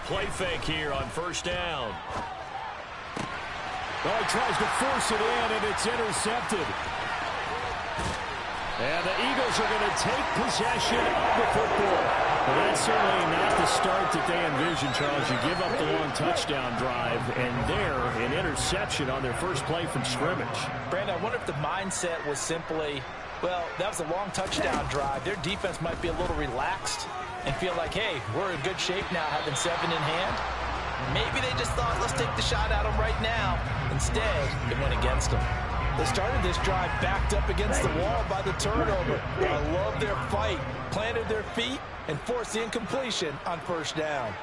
play fake here on first down. Oh, he tries to force it in, and it's intercepted. And the Eagles are going to take possession of the football. Well, that's certainly not the start that they envisioned, Charles. You give up the long touchdown drive, and there, an interception on their first play from scrimmage. Brandon, I wonder if the mindset was simply, well, that was a long touchdown drive. Their defense might be a little relaxed and feel like, hey, we're in good shape now, having 7 in hand. Maybe they just thought, let's take the shot at them right now. Instead, it went against them. They started this drive backed up against the wall by the turnover. I love their fight. Planted their feet and forced the incompletion on first down.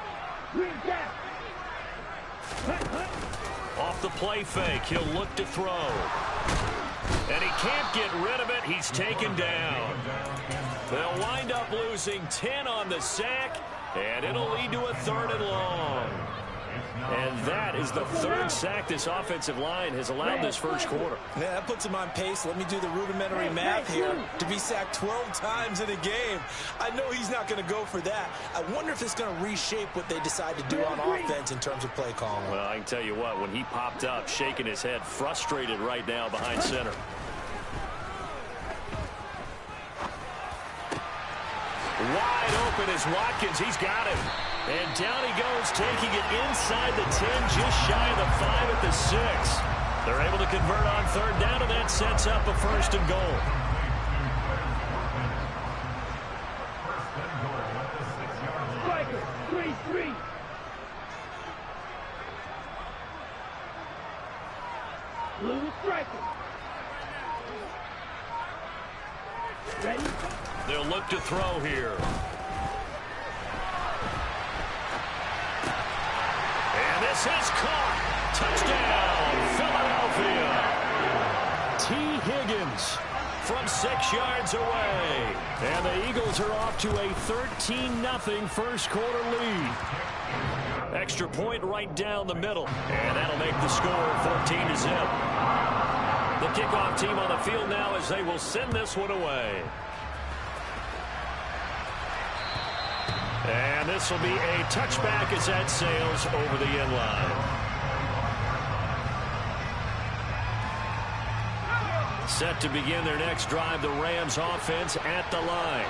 Off the play fake, he'll look to throw. And he can't get rid of it. He's taken down. They'll wind up losing 10 on the sack, and it'll lead to a 3rd and long. And that is the 3rd sack this offensive line has allowed this first quarter. Yeah, that puts him on pace. Let me do the rudimentary math here. To be sacked 12 times in a game, I know he's not going to go for that. I wonder if it's going to reshape what they decide to do on offense in terms of play calling. Well, I can tell you what, when he popped up, shaking his head, frustrated right now behind center. Wide open is Watkins. He's got him. And down he goes, taking it inside the 10, just shy of the 5 at the 6. They're able to convert on 3rd down, and that sets up a 1st and goal. Striker, 3-3. Blue striker. Ready? They'll look to throw here. And this is caught. Touchdown, Philadelphia. T. Higgins from 6 yards away. And the Eagles are off to a 13-0 first quarter lead. Extra point right down the middle. And that'll make the score 14-0. The kickoff team on the field now as they will send this one away. And this will be a touchback as that sails over the end line. Set to begin their next drive, the Rams offense at the line.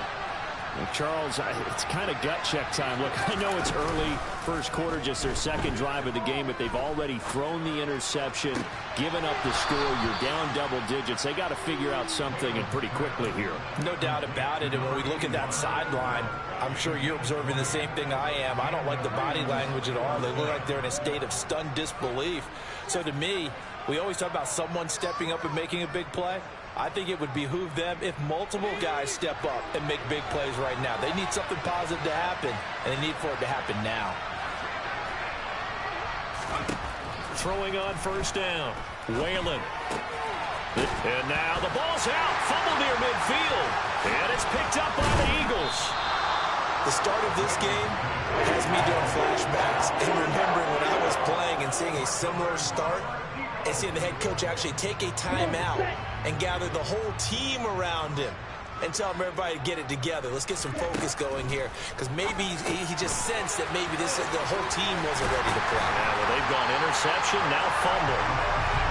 Well, Charles, it's kind of gut check time. Look, I know it's early, first quarter, just their 2nd drive of the game, but they've already thrown the interception, given up the score. You're down double digits. They got to figure out something, and pretty quickly here. No doubt about it. And when we look at that sideline, I'm sure you're observing the same thing I am. I don't like the body language at all. They look like they're in a state of stunned disbelief. So to me, we always talk about someone stepping up and making a big play. I think it would behoove them if multiple guys step up and make big plays right now. They need something positive to happen, and they need for it to happen now. Throwing on first down. Whalen. And now the ball's out. Fumble near midfield. And it's picked up by the Eagles. The start of this game has me doing flashbacks and remembering when I was playing and seeing a similar start and seeing the head coach actually take a timeout and gather the whole team around him and tell him everybody to get it together. Let's get some focus going here, because maybe he just sensed that maybe the whole team wasn't ready to play. Yeah, well, they've gone interception, now fumble.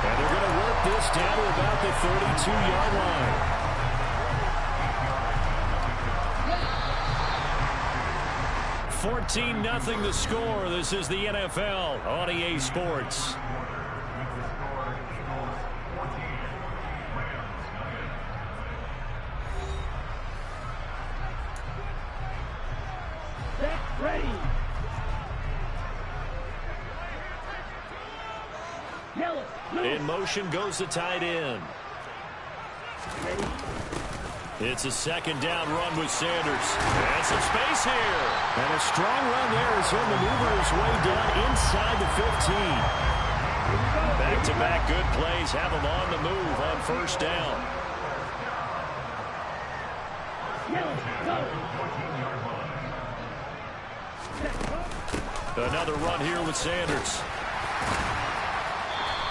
And they're going to work this down to about the 32-yard line. $14-0 the score. This is the NFL on EA Sports. Ready. Yellow. In motion goes the tight end. Ready. It's a 2nd down run with Sanders. And some space here. And a strong run there as he'll maneuver his way down inside the 15. Back-to-back good plays have him on the move on first down. Yellow. Go. Another run here with Sanders.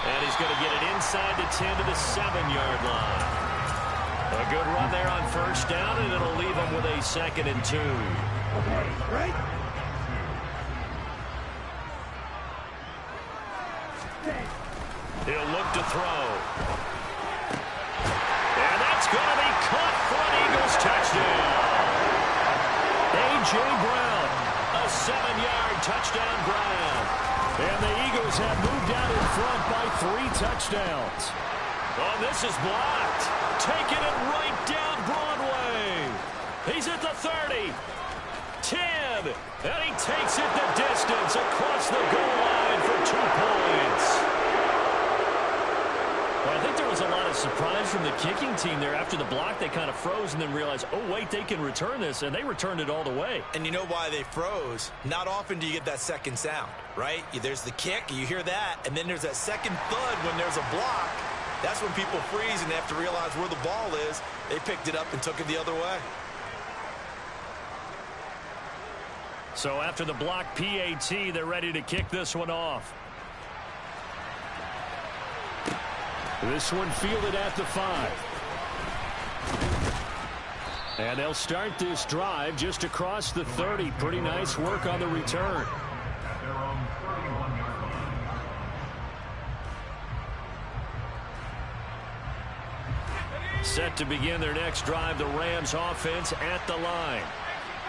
And he's going to get it inside the 10 to the 7-yard line. A good run there on first down, and it'll leave him with a 2nd and 2. Okay, right. He'll look to throw. And that's going to be caught for an Eagles touchdown. A.J. Brown, a 7-yard touchdown grab. And the Eagles have moved out in front by 3 touchdowns. Oh, this is blocked. Taking it right down Broadway. He's at the 30. 10. And he takes it the distance across the goal line for 2 points. Well, I think there was a lot of surprise from the kicking team there. After the block, they kind of froze and then realized, oh, wait, they can return this. And they returned it all the way. And you know why they froze? Not often do you get that second sound, right? There's the kick, you hear that, and then there's that second thud when there's a block. That's when people freeze and they have to realize where the ball is. They picked it up and took it the other way. So after the block PAT, they're ready to kick this one off. This one fielded at the 5. And they'll start this drive just across the 30. Pretty nice work on the return. Set to begin their next drive, the Rams offense at the line.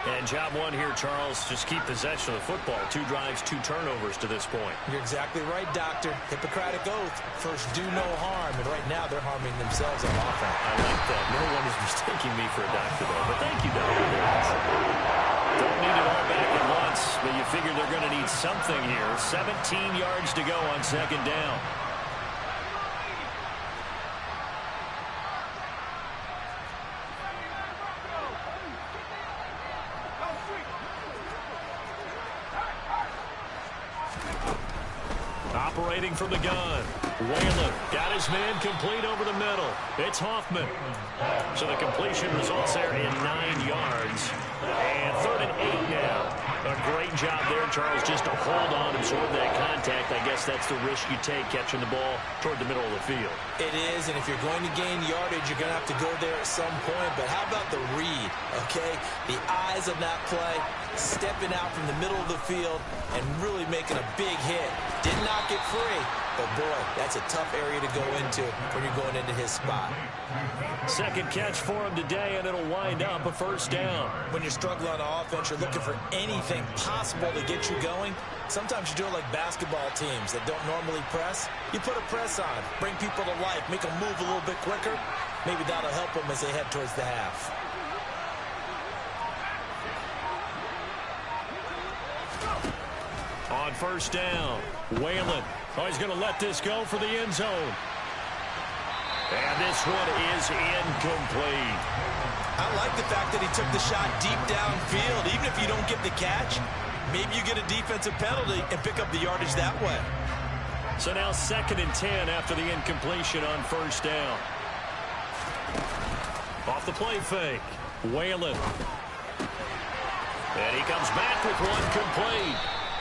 And job one here, Charles, just keep possession of the football. 2 drives, 2 turnovers to this point. You're exactly right, Doctor. Hippocratic oath. First, do no harm. And right now, they're harming themselves on offense. I like that. No one is mistaking me for a doctor, though. But thank you, Doctor. Don't need it all back at once, but you figure they're going to need something here. 17 yards to go on 2nd down. Operating from the gun. Whalen got his man complete over the middle. It's Hoffman. So the completion results there in 9 yards. And 3rd and 8 now. A great job there, Charles, just to hold on, absorb that contact. I guess that's the risk you take catching the ball toward the middle of the field. It is, and if you're going to gain yardage, you're going to have to go there at some point. But how about the read, okay? The eyes of that play, stepping out from the middle of the field and really making a big hit. Did not get free, but boy, that's a tough area to go into when you're going into his spot. 2nd catch for him today, and it'll wind up a 1st down. When you're struggling on offense, you're looking for anything possible to get you going. Sometimes you do it like basketball teams that don't normally press. You put a press on, bring people to life, make them move a little bit quicker. Maybe that'll help them as they head towards the half. On 1st down, Whalen. Oh, he's going to let this go for the end zone. And this one is incomplete. I like the fact that he took the shot deep downfield. Even if you don't get the catch, maybe you get a defensive penalty and pick up the yardage that way. So now 2nd and 10 after the incompletion on 1st down. Off the play fake, Whalen. And he comes back with one complete.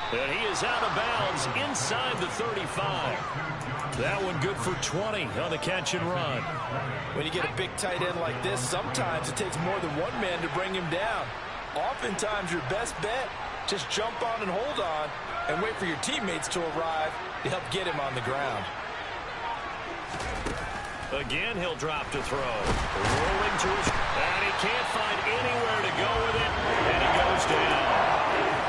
And he is out of bounds inside the 35. That one good for 20 on the catch and run. When you get a big tight end like this, sometimes it takes more than one man to bring him down. Oftentimes your best bet, just jump on and hold on and wait for your teammates to arrive to help get him on the ground. Again, he'll drop to throw. Rolling to his... And he can't find anywhere to go with it. And he goes down.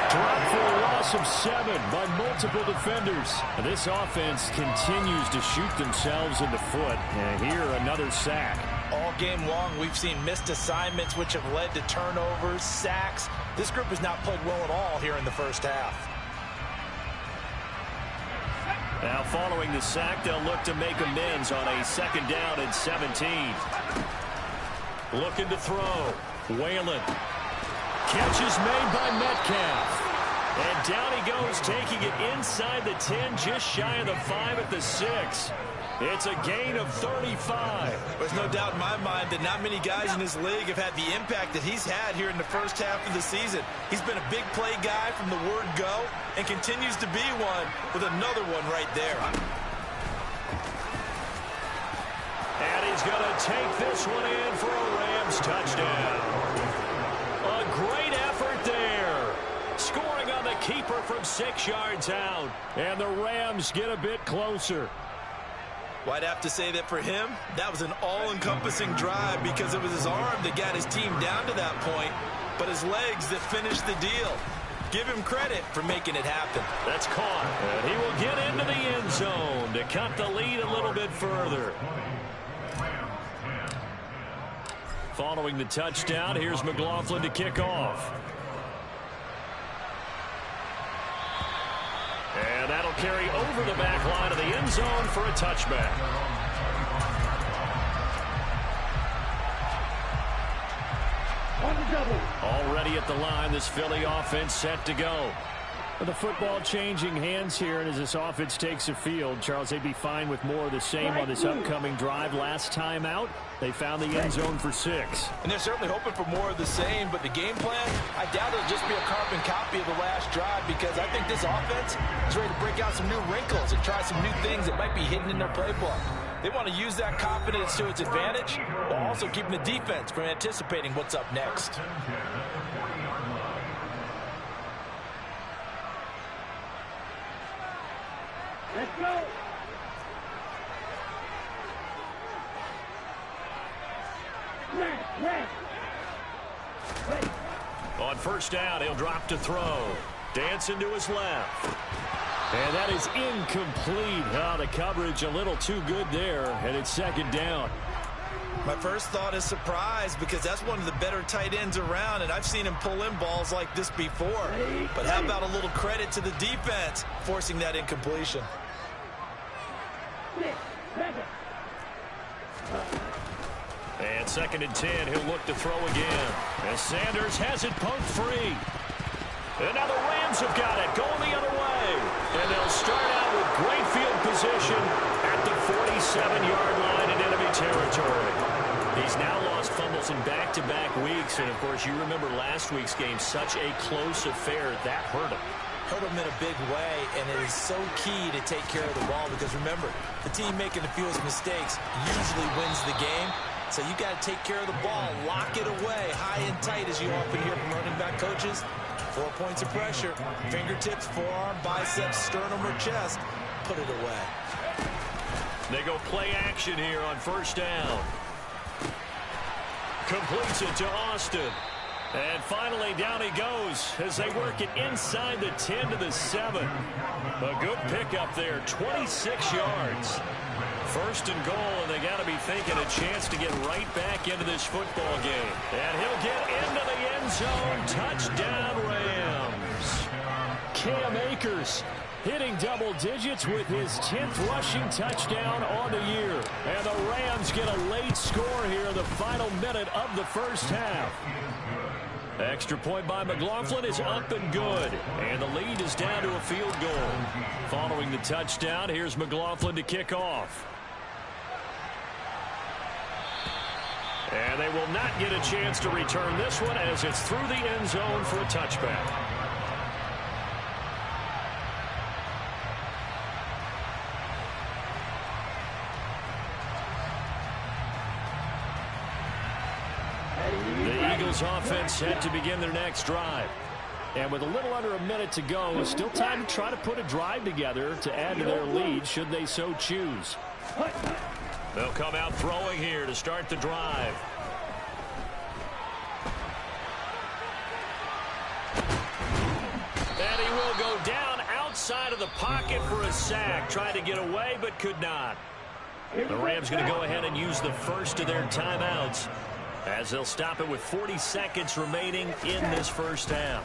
Dropped for a loss of 7 by multiple defenders. And this offense continues to shoot themselves in the foot. And here, another sack. All game long, we've seen missed assignments, which have led to turnovers, sacks. This group has not played well at all here in the 1st half. Now, following the sack, they'll look to make amends on a 2nd down and 17. Looking to throw. Whalen. Catch is made by Metcalf. And down he goes, taking it inside the 10, just shy of the 5 at the 6. It's a gain of 35. There's no doubt in my mind that not many guys in this league have had the impact that he's had here in the 1st half of the season. He's been a big play guy from the word go and continues to be one with another one right there. And he's going to take this one in for a Rams touchdown. A great effort there. Scoring on the keeper from 6 yards out. And the Rams get a bit closer. Well, I'd have to say that for him, that was an all-encompassing drive because it was his arm that got his team down to that point, but his legs that finished the deal. Give him credit for making it happen. That's caught, and he will get into the end zone to cut the lead a little bit further. Following the touchdown, here's McLaughlin to kick off. And that'll carry over the back line of the end zone for a touchback. On the double. Already at the line, this Philly offense set to go. The football changing hands here, and as this offense takes the field, Charles, they'd be fine with more of the same on this upcoming drive. Last time out, they found the end zone for 6. And they're certainly hoping for more of the same, but the game plan, I doubt it'll just be a carbon copy of the last drive because I think this offense is ready to break out some new wrinkles and try some new things that might be hidden in their playbook. They want to use that confidence to its advantage while also keeping the defense from anticipating what's up next. Let's go. Ready. On first down, he'll drop to throw. Dancing to his left. And that is incomplete. Oh, the coverage a little too good there, and it's second down. My first thought is surprise because that's one of the better tight ends around, and I've seen him pull in balls like this before. But how about a little credit to the defense forcing that incompletion? And second and 10, he'll look to throw again. As Sanders has it poked free. And now the Rams have got it, going the other way. And they'll start out with great field position at the 47-yard line in enemy territory. He's now lost fumbles in back-to-back weeks. And, of course, you remember last week's game, such a close affair. That hurt him. Hurt him in a big way, and it is so key to take care of the ball because, remember, the team making the fewest mistakes usually wins the game. So you got to take care of the ball, lock it away, high and tight, as you often hear from running back coaches. 4 points of pressure, fingertips, forearm, biceps, sternum, or chest. Put it away. They go play action here on first down. Completes it to Austin. And finally, down he goes as they work it inside the 10 to the 7. A good pickup there, 26 yards. First and goal, and they got to be thinking a chance to get right back into this football game. And he'll get into the end zone. Touchdown, Rams. Cam Akers hitting double digits with his 10th rushing touchdown on the year. And the Rams get a late score here in the final minute of the first half. Extra point by McLaughlin is up and good. And the lead is down to a field goal. Following the touchdown, here's McLaughlin to kick off. And they will not get a chance to return this one as it's through the end zone for a touchback. The Eagles offense set to begin their next drive. And with a little under a minute to go, still time to try to put a drive together to add to their lead should they so choose. They'll come out throwing here to start the drive. And he will go down outside of the pocket for a sack. Tried to get away but could not. The Rams going to go ahead and use the first of their timeouts as they'll stop it with 40 seconds remaining in this first half.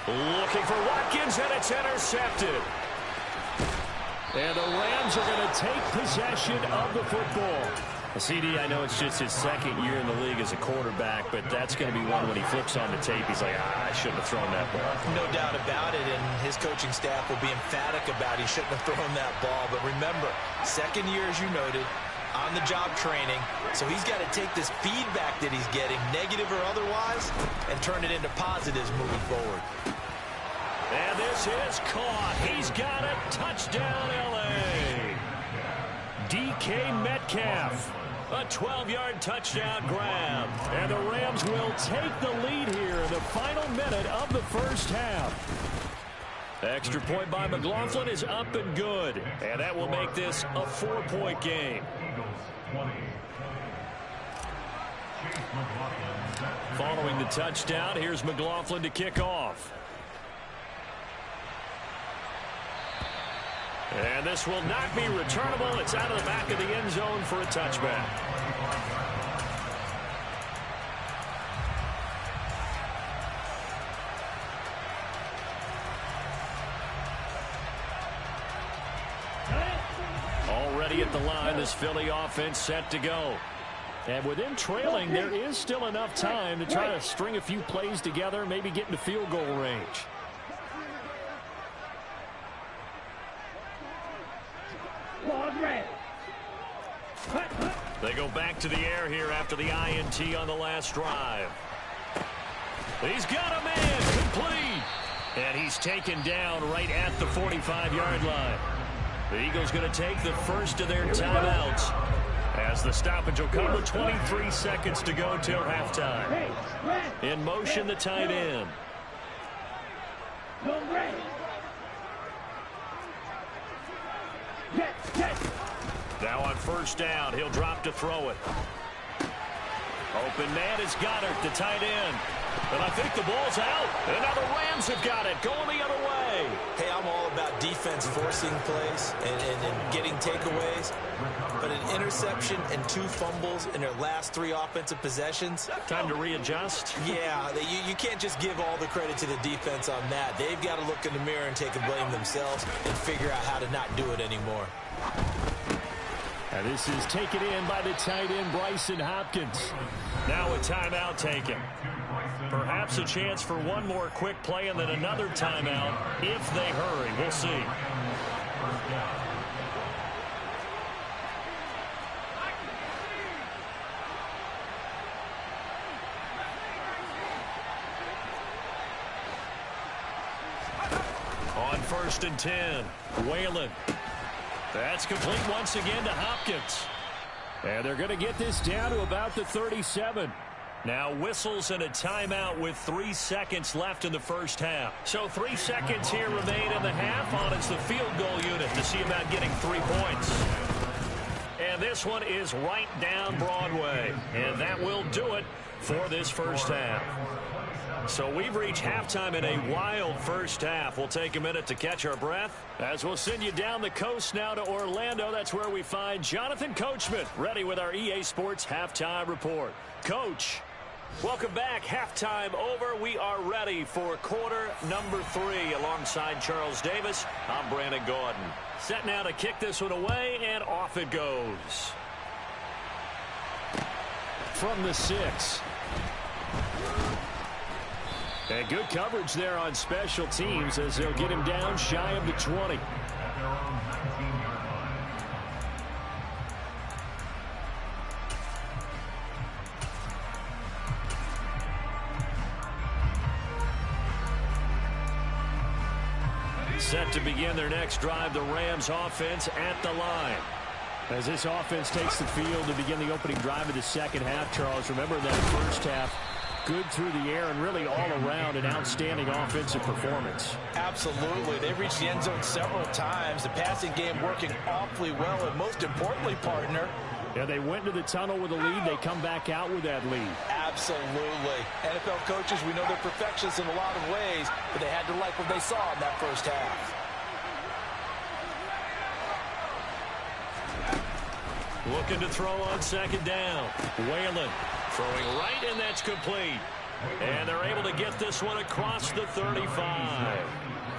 Looking for Watkins, and it's intercepted. And the Rams are going to take possession of the football. CD, I know it's just his second year in the league as a quarterback, but that's going to be one when he flips on the tape. He's like, I shouldn't have thrown that ball. No doubt about it, and his coaching staff will be emphatic about he shouldn't have thrown that ball. But remember, second year, as you noted, on-the-job training, so he's got to take this feedback that he's getting, negative or otherwise, and turn it into positives moving forward. And this is caught. He's got it. Touchdown, L.A. DK Metcalf. A 12-yard touchdown grab. And the Rams will take the lead here in the final minute of the first half. Extra point by McLaughlin is up and good. And that will make this a 4-point game. Following the touchdown, here's McLaughlin to kick off. And this will not be returnable. It's out of the back of the end zone for a touchback. Already at the line, this Philly offense set to go. And with them trailing, there is still enough time to try to string a few plays together, maybe get into field goal range. They go back to the air here after the INT on the last drive. He's got a man complete. And he's taken down right at the 45-yard line. The Eagles going to take the first of their timeouts as the stoppage will come with 23 seconds to go till halftime. In motion, the tight end. Now on first down, he'll drop to throw it. Open man is Goddard, the tight end. And I think the ball's out. And now the Rams have got it, going the other way. Hey, I'm all about defense forcing plays and getting takeaways. But an interception and 2 fumbles in their last 3 offensive possessions. Time to readjust. Yeah, you can't just give all the credit to the defense on that. They've got to look in the mirror and take a blame themselves and figure out how to not do it anymore. And this is taken in by the tight end, Bryson Hopkins. Now a timeout taken. Perhaps a chance for one more quick play and then another timeout if they hurry. We'll see. On 1st and 10, Whalen. That's complete once again to Hopkins. And they're going to get this down to about the 37. Now whistles and a timeout with 3 seconds left in the first half. So 3 seconds here remain in the half. On is the field goal unit to see about getting 3 points. And this one is right down Broadway. And that will do it for this first half. So we've reached halftime in a wild first half. We'll take a minute to catch our breath as we'll send you down the coast now to Orlando. That's where we find Jonathan Coachman ready with our EA Sports Halftime Report. Coach, welcome back. Halftime over. We are ready for quarter number 3 alongside Charles Davis. I'm Brandon Gordon. Set now to kick this one away, and off it goes. From the 6. And good coverage there on special teams as they'll get him down shy of the 20. Set to begin their next drive, the Rams offense at the line. As this offense takes the field to begin the opening drive of the second half, Charles, remember that first half, good through the air and really all around an outstanding offensive performance. Absolutely. They've reached the end zone several times. The passing game working awfully well, and most importantly, partner, yeah, they went to the tunnel with a lead. They come back out with that lead. Absolutely. NFL coaches, we know they're perfectionists in a lot of ways, but they had to like what they saw in that first half. Looking to throw on second down. Whalen throwing right, and that's complete. And they're able to get this one across the 35.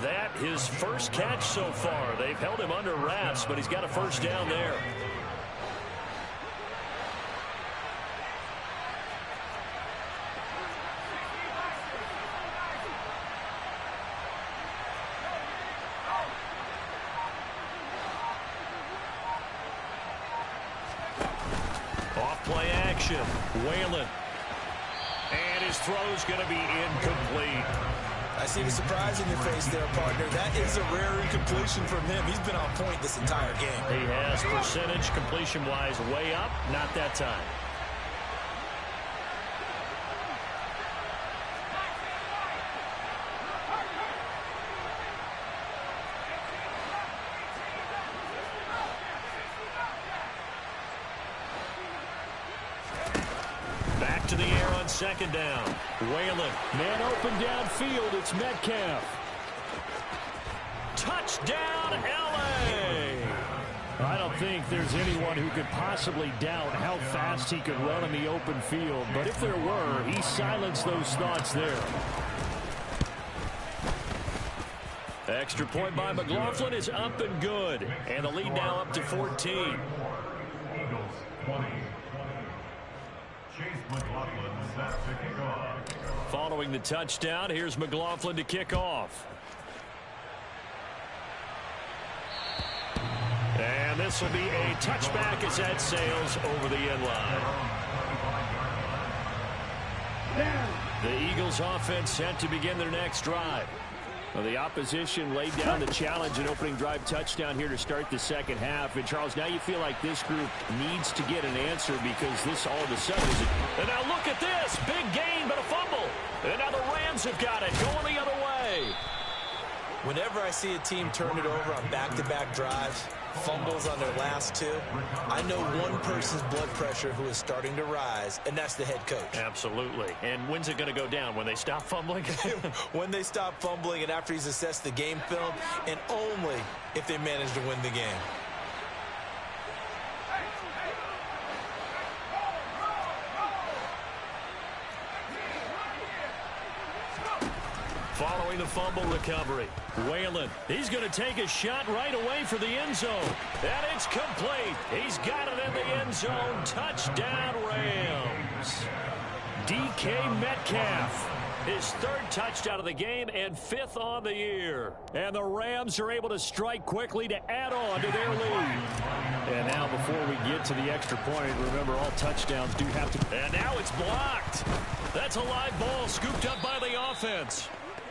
That his first catch so far. They've held him under wraps, but he's got a first down there. Off-play action. Whalen. And his throw's going to be incomplete. I see the surprise in your face there, partner. That is a rare incompletion from him. He's been on point this entire game. He has percentage completion-wise way up. Not that time. second down. Whalen. Man open downfield. It's Metcalf. Touchdown, L.A. I don't think there's anyone who could possibly doubt how fast he could run in the open field. But if there were, he silenced those thoughts there. Extra point by McLaughlin is up and good. And the lead now up to 14. Eagles 20. Chase McLaughlin set to kick off. Following the touchdown, here's McLaughlin to kick off. And this will be a touchback as that sails over the end line. The Eagles offense set to begin their next drive. Well, the opposition laid down the challenge and opening drive touchdown here to start the second half. And, Charles, now you feel like this group needs to get an answer because this all of a sudden is... And now look at this. Big gain, but a fumble. And now the Rams have got it going the other way. Whenever I see a team turn it over on back-to-back drives, fumbles on their last two, I know one person's blood pressure who is starting to rise, and that's the head coach. Absolutely. And when's it going to go down? When they stop fumbling? When they stop fumbling and after he's assessed the game film, and only if they manage to win the game. Following the fumble recovery, Whalen, he's going to take a shot right away for the end zone. And it's complete. He's got it in the end zone. Touchdown, Rams. DK Metcalf, his third touchdown of the game and fifth on the year. And the Rams are able to strike quickly to add on to their lead. And now before we get to the extra point, remember all touchdowns do have to... And now it's blocked. That's a live ball scooped up by the offense.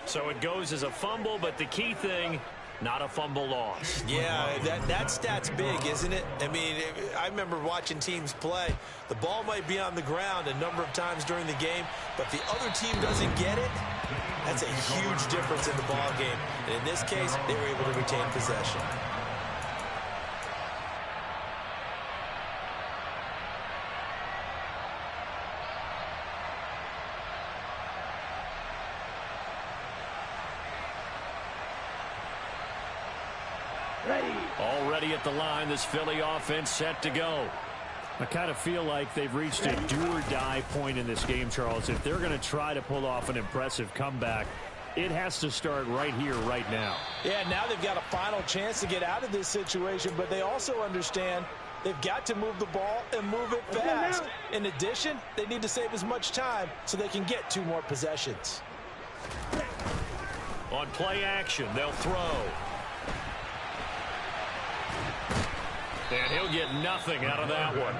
So it goes as a fumble, but the key thing, not a fumble loss. Yeah, that stat's big, isn't it? I mean, I remember watching teams play. The ball might be on the ground a number of times during the game, but the other team doesn't get it. That's a huge difference in the ball game. And in this case, they were able to retain possession. Already at the line, this Philly offense set to go. I kind of feel like they've reached a do-or-die point in this game, Charles. If they're going to try to pull off an impressive comeback, it has to start right here, right now. Yeah, now they've got a final chance to get out of this situation, but they also understand they've got to move the ball and move it fast. In addition, they need to save as much time so they can get 2 more possessions. On play action, they'll throw. And he'll get nothing out of that one.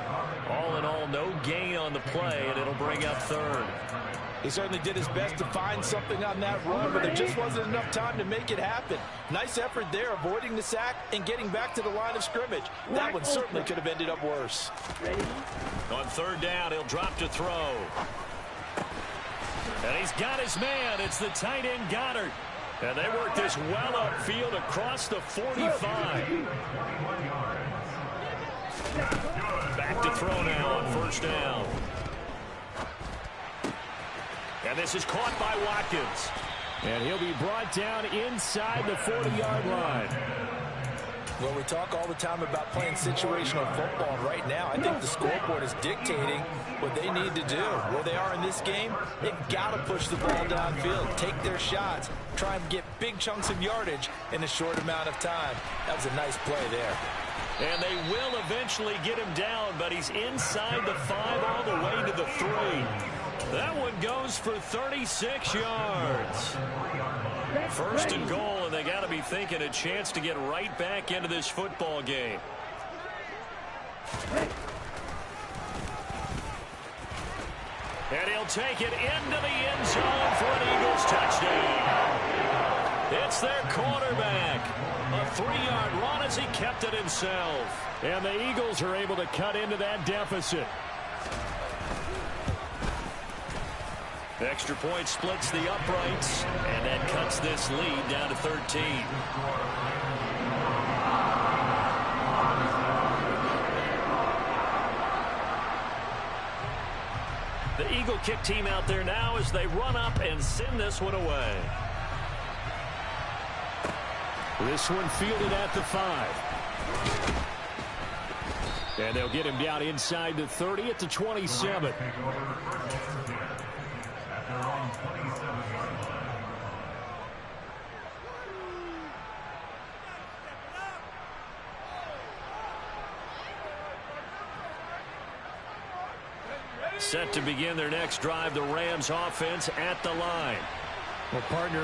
All in all, no gain on the play, and it'll bring up third. He certainly did his best to find something on that run, but there just wasn't enough time to make it happen. Nice effort there, avoiding the sack and getting back to the line of scrimmage. That one certainly could have ended up worse. On third down, he'll drop to throw. And he's got his man. It's the tight end Goddard. And they work this well upfield across the 45. Back to throw now on first down. And this is caught by Watkins. And he'll be brought down inside the 40-yard line. Well, we talk all the time about playing situational football. Right now, I think the scoreboard is dictating what they need to do. Where they are in this game, they've got to push the ball downfield, take their shots, try and get big chunks of yardage in a short amount of time. That was a nice play there. And they will eventually get him down, but he's inside the 5 all the way to the 3. That one goes for 36 yards. First and goal, and they got to be thinking a chance to get right back into this football game. And he'll take it into the end zone for an Eagles touchdown. It's their quarterback. A 3-yard run as he kept it himself. And the Eagles are able to cut into that deficit. Extra point splits the uprights, and that cuts this lead down to 13. The Eagle kick team out there now as they run up and send this one away. This one fielded at the 5. And they'll get him down inside the 30 at the 27. Set to begin their next drive, the Rams offense at the line. Well, partner,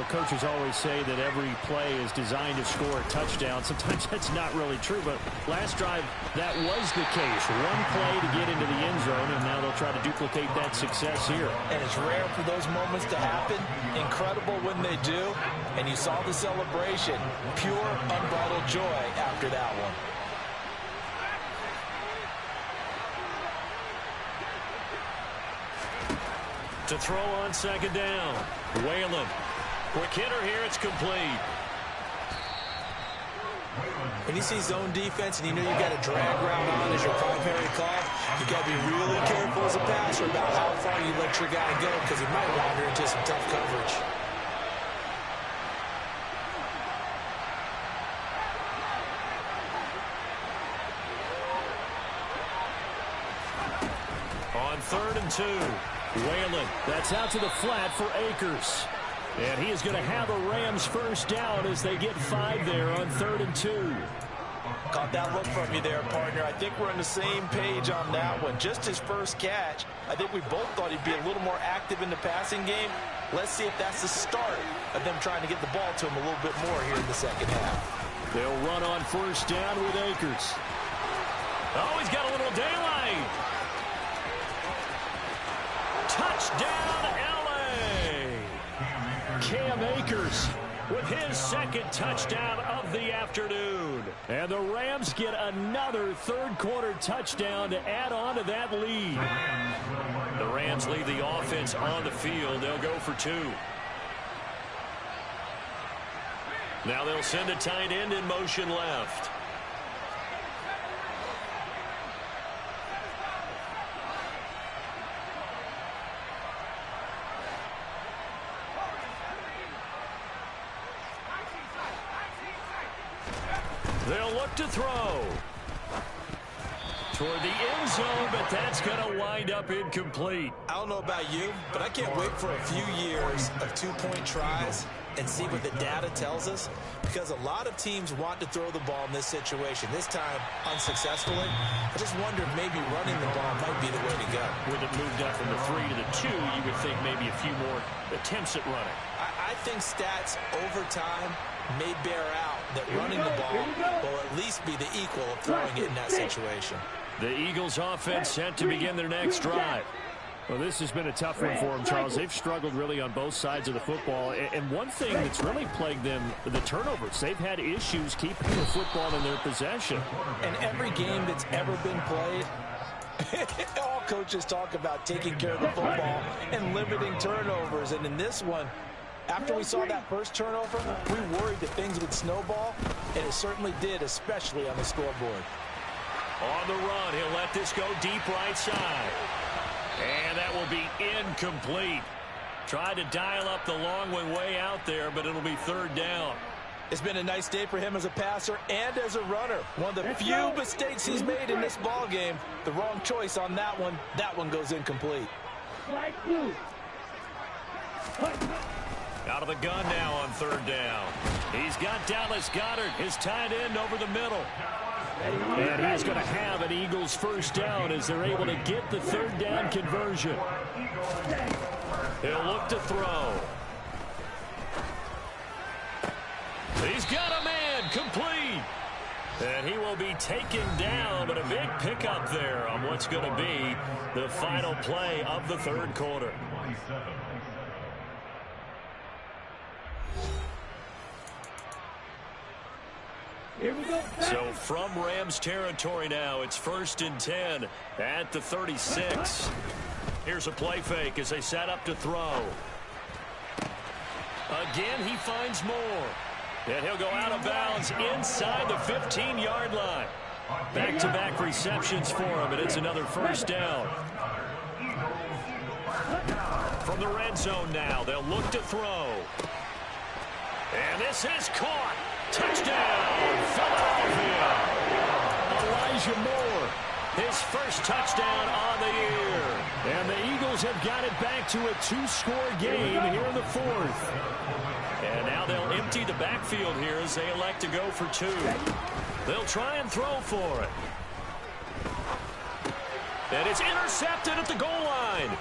coaches always say that every play is designed to score a touchdown. Sometimes that's not really true, but last drive, that was the case. One play to get into the end zone, and now they'll try to duplicate that success here. And it's rare for those moments to happen. Incredible when they do. And you saw the celebration. Pure, unbridled joy after that one. To throw on second down. Whalen. Quick hitter here. It's complete. When you see zone defense and you know you got a drag route on as your primary call, you got to be really careful as a passer about how far you let your guy go because he might wander into some tough coverage. On 3rd and 2. Whalen. That's out to the flat for Akers. And he is going to have a Rams first down as they get 5 there on 3rd and 2. Caught that look from you there, partner. I think we're on the same page on that one. Just his first catch. I think we both thought he'd be a little more active in the passing game. Let's see if that's the start of them trying to get the ball to him a little bit more here in the second half. They'll run on first down with Akers. Oh, he's got a little daylight. Touchdown, L.A. Cam Akers with his second touchdown of the afternoon. And the Rams get another third-quarter touchdown to add on to that lead. The Rams leave the offense on the field. They'll go for 2. Now they'll send a tight end in motion left. They'll look to throw toward the end zone, but that's going to wind up incomplete. I don't know about you, but I can't wait for a few years of two-point tries and see what the data tells us, because a lot of teams want to throw the ball in this situation. This time, unsuccessfully. I just wonder if maybe running the ball might be the way to go. With it moved up from the 3 to the 2, you would think maybe a few more attempts at running. I think stats over time may bear out that running the ball will at least be the equal of throwing it in that situation. The Eagles offense set to begin their next drive. Well, this has been a tough one for them, Charles. They've struggled really on both sides of the football. And one thing that's really plagued them, the turnovers. They've had issues keeping the football in their possession. And every game that's ever been played, all coaches talk about taking care of the football and limiting turnovers. And in this one, after we saw that first turnover, we worried that things would snowball, and it certainly did, especially on the scoreboard. On the run, he'll let this go deep right side. And that will be incomplete. Tried to dial up the long one way out there, but it'll be 3rd down. It's been a nice day for him as a passer and as a runner. One of the few mistakes he's made in this ball game. The wrong choice on that one. That one goes incomplete. Out of the gun now on 3rd down. He's got Dallas Goedert, his tight end, over the middle. And he's going to have an Eagles first down as they're able to get the 3rd down conversion. He'll look to throw. He's got a man, complete. And he will be taken down, but a big pickup there on what's going to be the final play of the 3rd quarter. So from Rams territory now, it's 1st and 10 at the 36. Here's a play fake as they set up to throw. Again, he finds more. And he'll go out of bounds inside the 15-yard line. Back-to-back receptions for him, and it's another first down. from the red zone now. They'll look to throw. And this is caught. Touchdown, Philadelphia. Elijah Moore, his first touchdown on the year. And the Eagles have got it back to a 2-score game here in the fourth. And now they'll empty the backfield here as they elect to go for 2. They'll try and throw for it. And it's intercepted at the goal line.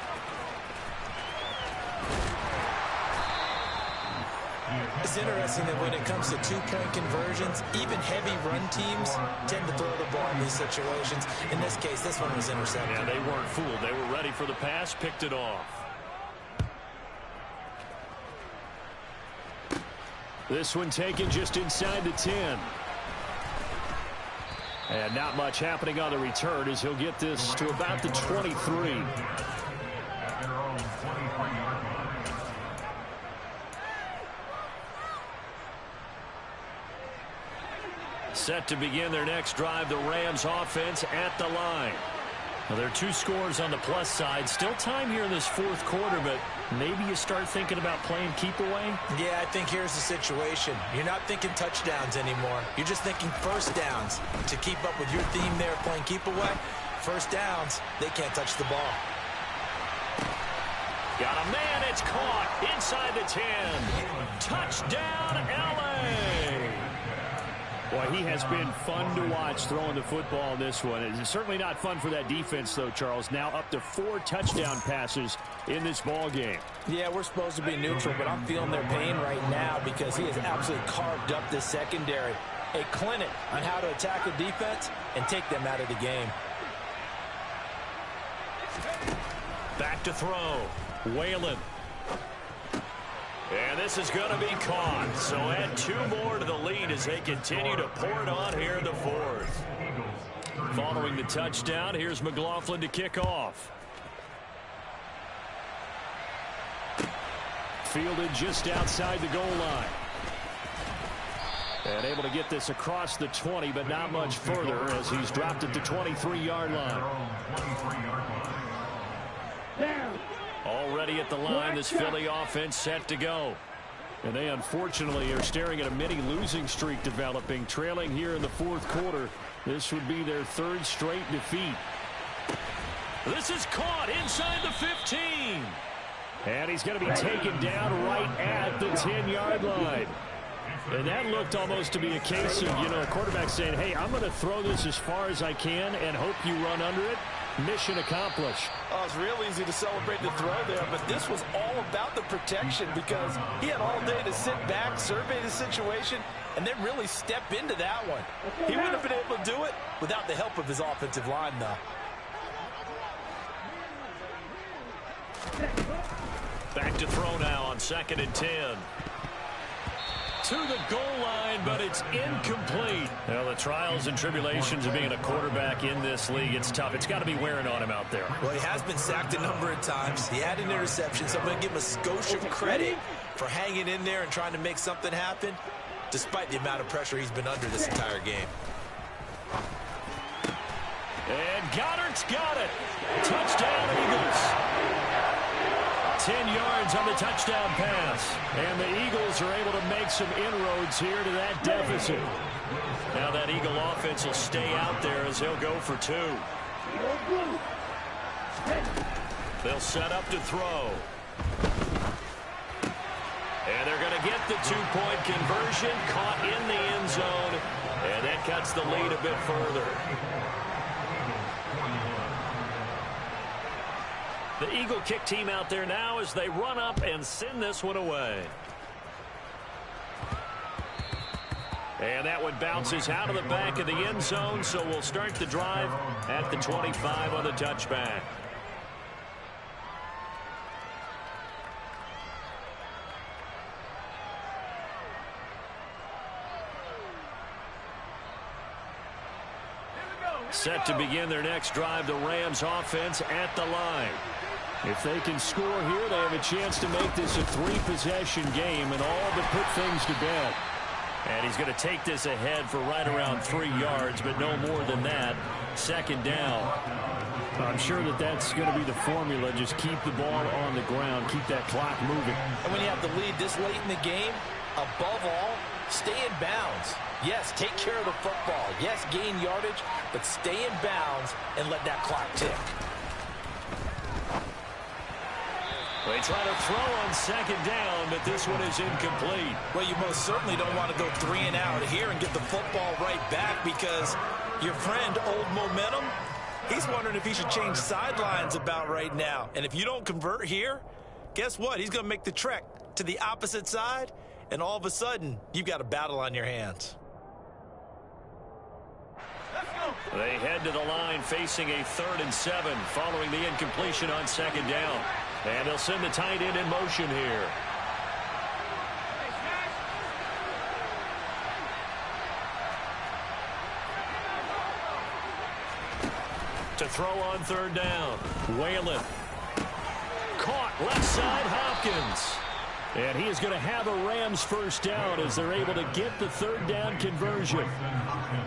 It's interesting that when it comes to two-point conversions, even heavy run teams tend to throw the ball in these situations. In this case, this one was intercepted. Yeah, they weren't fooled. They were ready for the pass, picked it off. This one taken just inside the 10. And not much happening on the return as he'll get this to about the 23. Set to begin their next drive, the Rams offense at the line. Well, there are 2 scores on the plus side. Still time here in this fourth quarter, but maybe you start thinking about playing keep away? Yeah, I think here's the situation. You're not thinking touchdowns anymore. You're just thinking first downs. To keep up with your theme there, playing keep away, first downs, they can't touch the ball. Got a man, it's caught inside the 10. Touchdown, LA! Boy, he has been fun to watch throwing the football in this one. It's certainly not fun for that defense, though, Charles. Now up to 4 touchdown passes in this ball game. Yeah, we're supposed to be neutral, but I'm feeling their pain right now because he has absolutely carved up this secondary. A clinic on how to attack the defense and take them out of the game. Back to throw. Whalen. And this is going to be caught. So add 2 more to the lead as they continue to pour it on here in the fourth. Following the touchdown, here's McLaughlin to kick off. Fielded just outside the goal line. And able to get this across the 20, but not much further as he's dropped at the 23-yard line. Already at the line, this Philly offense set to go. And they unfortunately are staring at a mini losing streak developing, trailing here in the fourth quarter. This would be their 3rd straight defeat. This is caught inside the 15. And he's going to be taken down right at the 10-yard line. And that looked almost to be a case of, a quarterback saying, hey, I'm going to throw this as far as I can and hope you run under it. Mission accomplished. Oh, it's real easy to celebrate the throw there, but this was all about the protection because he had all day to sit back, survey the situation, and then really step into that one. He wouldn't have been able to do it without the help of his offensive line, though. Back to throw now on 2nd and 10. To the goal line, but it's incomplete. Well, the trials and tribulations of being a quarterback in this league, it's tough. It's got to be wearing on him out there. Well, he has been sacked a number of times. He had an interception, so I'm going to give him a skosh of credit for hanging in there and trying to make something happen, despite the amount of pressure he's been under this entire game. And Goddard's got it. Touchdown, Eagles. 10 yards on the touchdown pass. And the Eagles are able to make some inroads here to that deficit. Now that Eagle offense will stay out there as he'll go for 2. They'll set up to throw. And they're going to get the 2-point conversion, caught in the end zone. And that cuts the lead a bit further. The Eagle kick team out there now as they run up and send this one away. And that one bounces out of the back of the end zone, so we'll start the drive at the 25 on the touchback. Set to begin their next drive, the Rams offense at the line. If they can score here, they have a chance to make this a 3-possession game and all but put things to bed. And he's going to take this ahead for right around 3 yards, but no more than that. Second down. I'm sure that that's going to be the formula. Just keep the ball on the ground. Keep that clock moving. And when you have the lead this late in the game, above all, stay in bounds. Yes, take care of the football. Yes, gain yardage, but stay in bounds and let that clock tick. They try to throw on second down, but this one is incomplete. Well, you most certainly don't want to go 3 and out here and get the football right back, because your friend, Old Momentum, he's wondering if he should change sidelines about right now. And if you don't convert here, guess what? He's going to make the trek to the opposite side, and all of a sudden, you've got a battle on your hands. They head to the line facing a 3rd and 7 following the incompletion on second down. And they'll send the tight end in motion here. To throw on 3rd down. Whalen. Caught left side, Hopkins. And he is going to have a Rams first down as they're able to get the 3rd down conversion.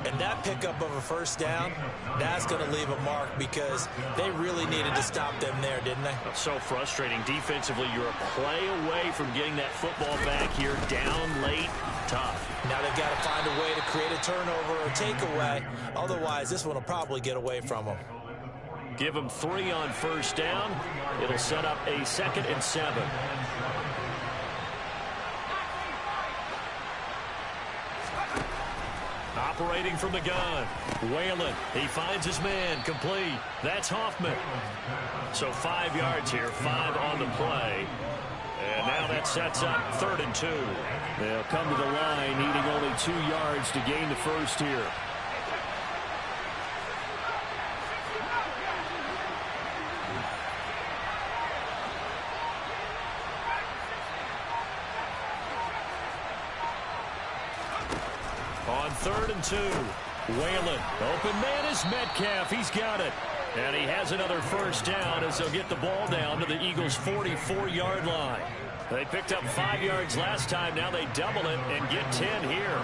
And that pickup of a first down, that's going to leave a mark, because they really needed to stop them there, didn't they? So frustrating. Defensively, you're a play away from getting that football back here. Down late, tough. Now they've got to find a way to create a turnover or takeaway. Otherwise, this one will probably get away from them. Give them 3 on first down. It'll set up a 2nd and 7. Operating from the gun. Whalen. He finds his man. Complete. That's Hoffman. So 5 yards here. 5 on the play. And now that sets up 3rd and 2. They'll come to the line needing only 2 yards to gain the first here. On 3rd and 2, Whalen. Open man is Metcalf. He's got it. And he has another first down as they'll get the ball down to the Eagles' 44-yard line. They picked up 5 yards last time. Now they double it and get 10 here.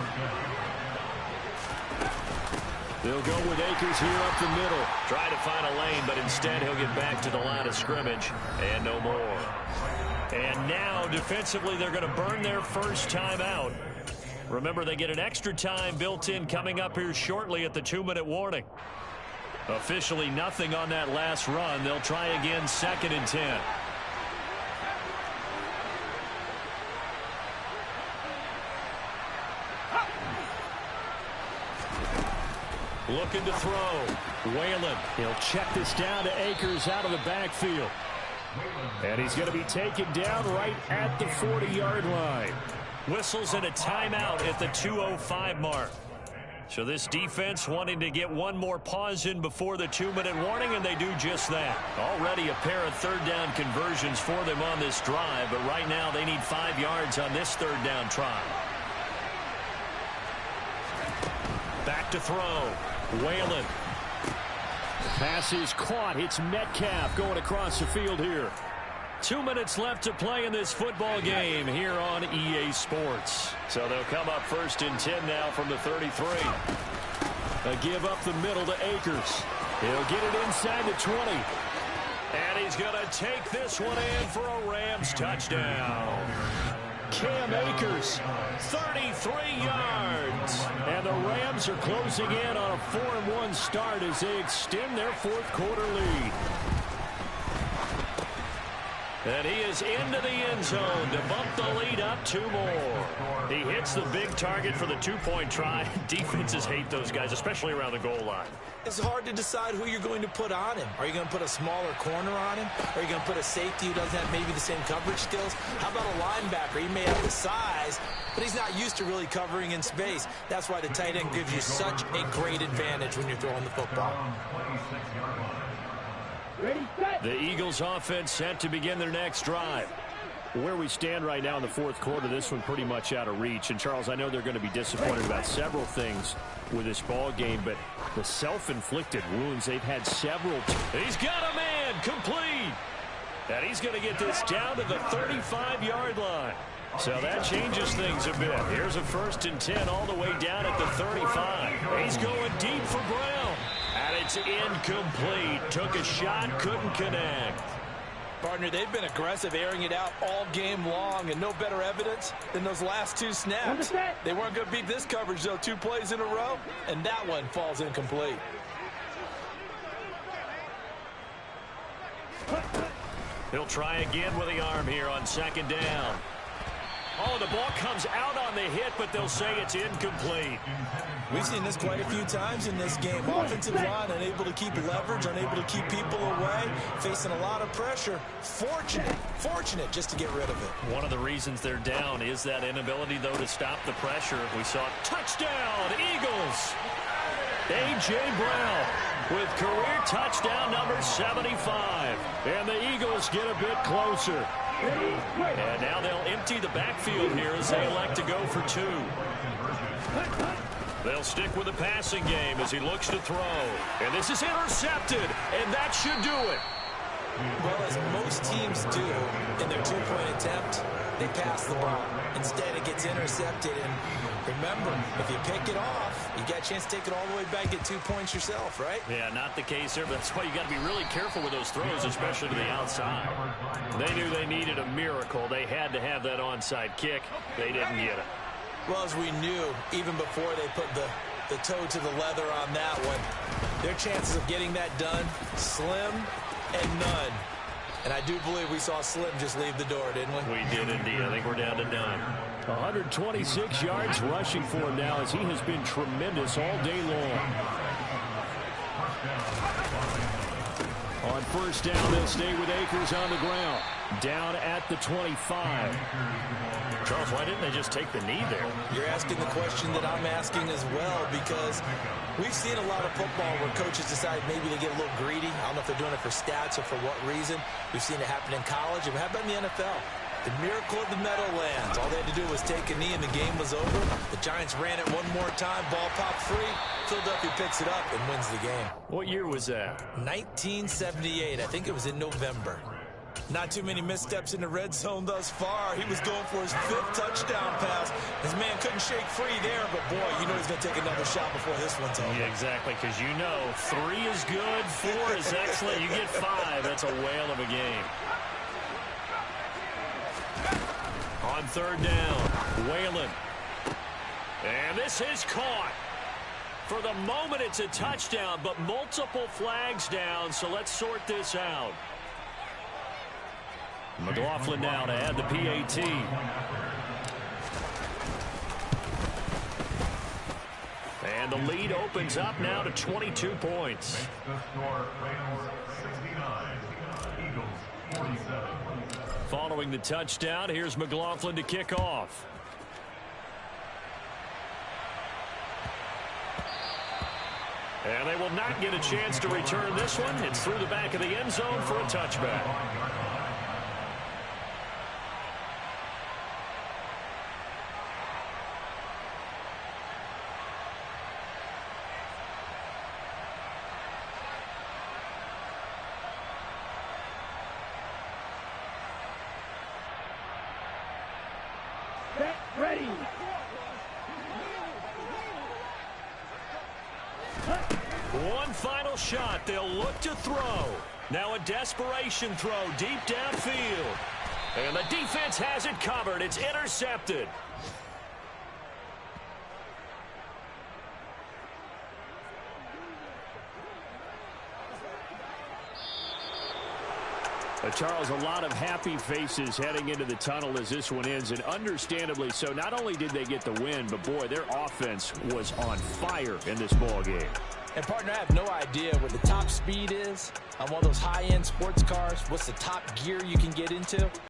They'll go with Akers here up the middle. Try to find a lane, but instead he'll get back to the line of scrimmage. And no more. And now defensively they're going to burn their first time out. Remember, they get an extra time built in coming up here shortly at the 2-minute warning. Officially nothing on that last run. They'll try again 2nd and 10. Looking to throw. Whalen. He'll check this down to Akers out of the backfield. And he's going to be taken down right at the 40-yard line. Whistles and a timeout at the 2:05 mark. So this defense wanting to get one more pause in before the 2-minute warning, and they do just that. Already a pair of 3rd down conversions for them on this drive, but right now they need 5 yards on this 3rd down try. Back to throw. Whalen. The pass is caught. It's Metcalf going across the field here. 2 minutes left to play in this football game here on EA Sports. So they'll come up 1st and 10 now from the 33. A give up the middle to Akers. He'll get it inside the 20. And he's going to take this one in for a Rams touchdown. Cam Akers, 33 yards. And the Rams are closing in on a 4-1 start as they extend their 4th quarter lead. And he is into the end zone to bump the lead up 2 more. He hits the big target for the 2-point try. Defenses hate those guys, especially around the goal line. It's hard to decide who you're going to put on him. Are you going to put a smaller corner on him? Are you going to put a safety who doesn't have maybe the same coverage skills? How about a linebacker? He may have the size, but he's not used to really covering in space. That's why the tight end gives you such a great advantage when you're throwing the football. The Eagles offense set to begin their next drive. Where we stand right now in the 4th quarter, this one pretty much out of reach. And, Charles, I know they're going to be disappointed about several things with this ball game, but the self-inflicted wounds, they've had several. He's got a man, complete. And he's going to get this down to the 35-yard line. So that changes things a bit. Here's a 1st and 10 all the way down at the 35. He's going deep for Brown. And it's incomplete. Took a shot, couldn't connect. Partner, they've been aggressive, airing it out all game long, and no better evidence than those last 2 snaps. They weren't going to beat this coverage, though, 2 plays in a row, and that one falls incomplete. He'll try again with the arm here on 2nd down. Oh, the ball comes out on the hit, but they'll say it's incomplete. We've seen this quite a few times in this game. Offensive line unable to keep leverage, unable to keep people away, facing a lot of pressure. Fortunate just to get rid of it. One of the reasons they're down is that inability, though, to stop the pressure. We saw touchdown, Eagles. A.J. Brown with career touchdown number 75. And the Eagles get a bit closer. And now they'll empty the backfield here as they elect to go for 2. They'll stick with the passing game as he looks to throw. And this is intercepted, and that should do it. Well, as most teams do in their 2-point attempt, they pass the ball. Instead, it gets intercepted. And remember, if you pick it off, you got a chance to take it all the way back, get 2 points yourself, right? Yeah, not the case there, but that's why you got to be really careful with those throws, especially to the outside. They knew they needed a miracle. They had to have that onside kick. They didn't get it. Well, as we knew, even before they put the toe to the leather on that one, their chances of getting that done, slim and none. And I do believe we saw Slim just leave the door, didn't we? We did indeed. I think we're down to none. 126 yards rushing for him now as he has been tremendous all day long. On 1st down, they'll stay with Akers on the ground. Down at the 25. Charles, why didn't they just take the knee there? You're asking the question that I'm asking as well, because we've seen a lot of football where coaches decide maybe they get a little greedy. I don't know if they're doing it for stats or for what reason. We've seen it happen in college. And how about in the NFL? The miracle of the Meadowlands. All they had to do was take a knee and the game was over. The Giants ran it one more time. Ball popped free. Philadelphia picks it up and wins the game. What year was that? 1978. I think it was in November. Not too many missteps in the red zone thus far. He was going for his 5th touchdown pass. His man couldn't shake free there, but boy, you know he's going to take another shot before this one's over. Yeah, exactly, because you know 3 is good, 4 is excellent. You get 5, that's a whale of a game. On 3rd down, Whalen. And this is caught. For the moment, it's a touchdown, but multiple flags down, so let's sort this out. McLaughlin now to add the PAT. And the lead opens up now to 22 points. The score, Rams 69, Eagles 47. Following the touchdown, here's McLaughlin to kick off. And they will not get a chance to return this one. It's through the back of the end zone for a touchback. Ready. One final shot. They'll look to throw. Now a desperation throw deep downfield. And the defense has it covered. It's intercepted. Charles, a lot of happy faces heading into the tunnel as this one ends, and understandably so. Not only did they get the win, but boy, their offense was on fire in this ball game. And partner, I have no idea what the top speed is on one of those high-end sports cars. What's the top gear you can get into?